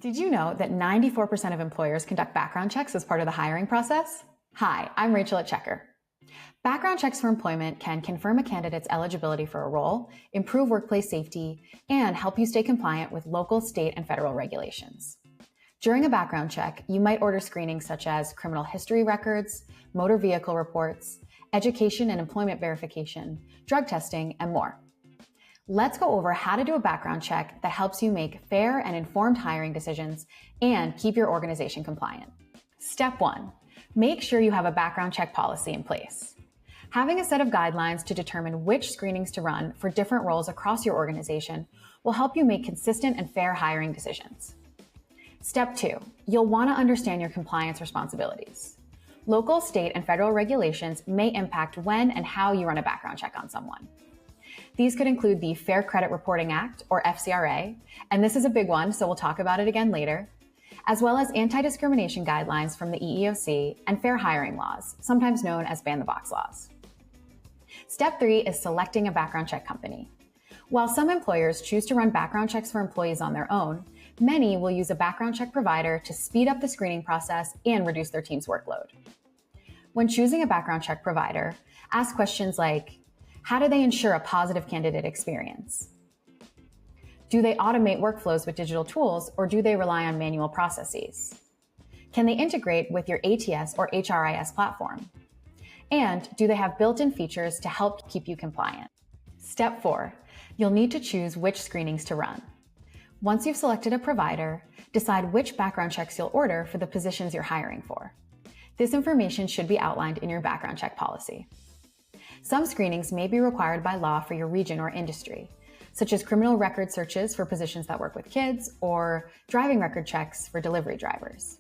Did you know that 94% of employers conduct background checks as part of the hiring process? Hi, I'm Rachel at Checkr. Background checks for employment can confirm a candidate's eligibility for a role, improve workplace safety, and help you stay compliant with local, state, and federal regulations. During a background check, you might order screenings such as criminal history records, motor vehicle reports, education and employment verification, drug testing, and more. Let's go over how to do a background check that helps you make fair and informed hiring decisions and keep your organization compliant. Step 1. Make sure you have a background check policy in place. Having a set of guidelines to determine which screenings to run for different roles across your organization will help you make consistent and fair hiring decisions. Step 2. You'll want to understand your compliance responsibilities. Local, state, and federal regulations may impact when and how you run a background check on someone. These could include the Fair Credit Reporting Act, or FCRA, and this is a big one, so we'll talk about it again later, as well as anti-discrimination guidelines from the EEOC and fair hiring laws, sometimes known as ban-the-box laws. Step 3 is selecting a background check company. While some employers choose to run background checks for employees on their own, many will use a background check provider to speed up the screening process and reduce their team's workload. When choosing a background check provider, ask questions like, how do they ensure a positive candidate experience? Do they automate workflows with digital tools, or do they rely on manual processes? Can they integrate with your ATS or HRIS platform? And do they have built-in features to help keep you compliant? Step 4, you'll need to choose which screenings to run. Once you've selected a provider, decide which background checks you'll order for the positions you're hiring for. This information should be outlined in your background check policy. Some screenings may be required by law for your region or industry, such as criminal record searches for positions that work with kids or driving record checks for delivery drivers.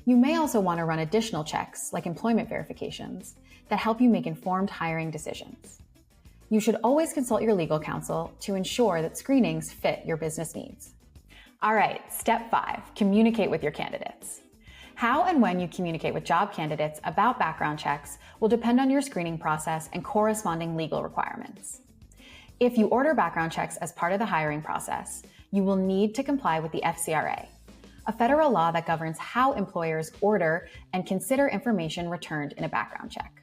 You may also want to run additional checks, like employment verifications, that help you make informed hiring decisions. You should always consult your legal counsel to ensure that screenings fit your business needs. All right, step 5, communicate with your candidates. How and when you communicate with job candidates about background checks will depend on your screening process and corresponding legal requirements. If you order background checks as part of the hiring process, you will need to comply with the FCRA, a federal law that governs how employers order and consider information returned in a background check.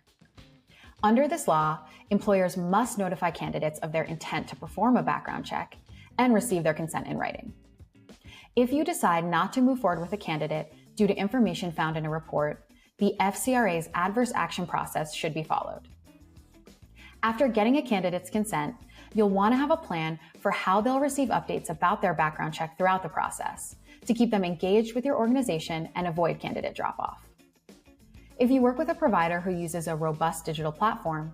Under this law, employers must notify candidates of their intent to perform a background check and receive their consent in writing. If you decide not to move forward with a candidate due to information found in a report, the FCRA's adverse action process should be followed. After getting a candidate's consent, you'll want to have a plan for how they'll receive updates about their background check throughout the process to keep them engaged with your organization and avoid candidate drop-off. If you work with a provider who uses a robust digital platform,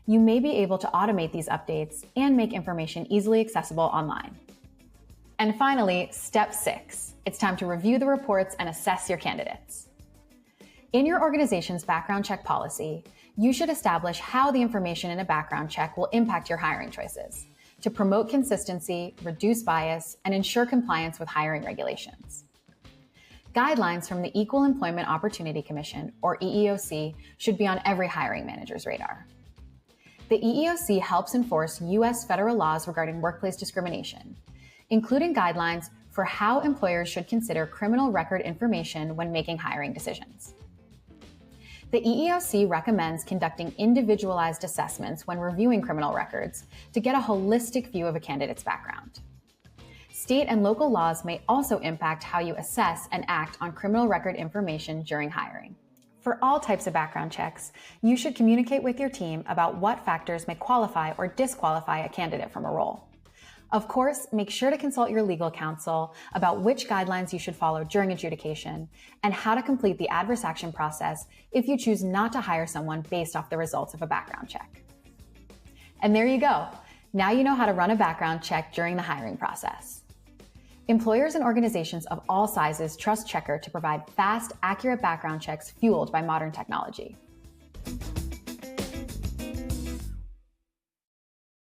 you may be able to automate these updates and make information easily accessible online. And finally, step 6. It's time to review the reports and assess your candidates. In your organization's background check policy, you should establish how the information in a background check will impact your hiring choices to promote consistency, reduce bias, and ensure compliance with hiring regulations. Guidelines from the Equal Employment Opportunity Commission, or EEOC, should be on every hiring manager's radar. The EEOC helps enforce U.S. federal laws regarding workplace discrimination, including guidelines for how employers should consider criminal record information when making hiring decisions. The EEOC recommends conducting individualized assessments when reviewing criminal records to get a holistic view of a candidate's background. State and local laws may also impact how you assess and act on criminal record information during hiring. For all types of background checks, you should communicate with your team about what factors may qualify or disqualify a candidate from a role. Of course, make sure to consult your legal counsel about which guidelines you should follow during adjudication and how to complete the adverse action process if you choose not to hire someone based off the results of a background check. And there you go. Now you know how to run a background check during the hiring process. Employers and organizations of all sizes trust Checkr to provide fast, accurate background checks fueled by modern technology.